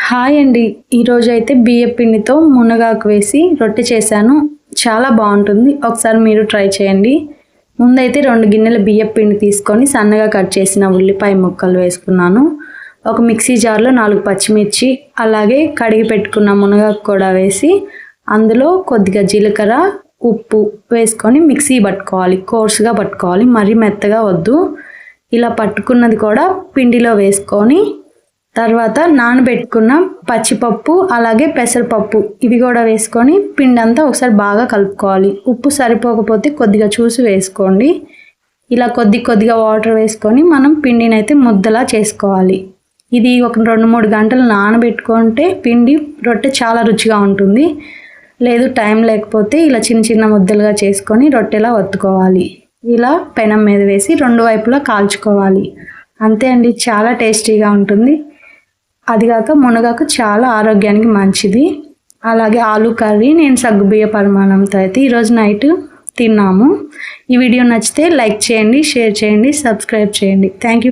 Hi అండి. ఈరోజు అయితే బియ్యం పిండితో మునగాకు వేసి రొట్టె చేశాను. చాలా బాగుంటుంది. ఒకసారి మీరు ట్రై చేయండి. ముందైతే 2 గిన్నెల బియ్యం పిండి తీసుకొని సన్నగా కట్ చేసిన ఉల్లిపాయ ముక్కలు వేసుకున్నాను. ఒక మిక్సీ జార్లో 4 పచ్చిమిర్చి, అలాగే కడిగి పెట్టుకున్న మునగాకు కూడా వేసి అందులో కొద్దిగా జీలకర్ర, ఉప్పు వేసుకొని మిక్సీ పట్టుకోవాలి. కోర్సుగా పట్టుకోవాలి, మరీ మెత్తగా వద్దు. ఇలా పట్టుకున్నది కూడా పిండిలో వేసుకొని తర్వాత నానబెట్టుకున్న పచ్చిపప్పు, అలాగే పెసరపప్పు ఇవి కూడా వేసుకొని పిండి అంతా ఒకసారి బాగా కలుపుకోవాలి. ఉప్పు సరిపోకపోతే కొద్దిగా చూసి వేసుకోండి. ఇలా కొద్దిగా వాటర్ వేసుకొని మనం పిండిని అయితే ముద్దలా చేసుకోవాలి. ఇది ఒక 2-3 గంటలు నానబెట్టుకుంటే పిండి రొట్టె చాలా రుచిగా ఉంటుంది. లేదు టైం లేకపోతే ఇలా చిన్న ముద్దలుగా చేసుకొని రొట్టెలా ఒత్తుకోవాలి. ఇలా పెనం మీద వేసి 2 వైపులా కాల్చుకోవాలి. అంతే అండి, చాలా టేస్టీగా ఉంటుంది. అదిగాక మునగాకు చాలా ఆరోగ్యానికి మంచిది. అలాగే ఆలు కర్రీ నేను సగ్గుబియ్య పరిమాణంతో అయితే ఈరోజు నైట్ తిన్నాము. ఈ వీడియో నచ్చితే లైక్ చేయండి, షేర్ చేయండి, సబ్స్క్రైబ్ చేయండి. Thank you.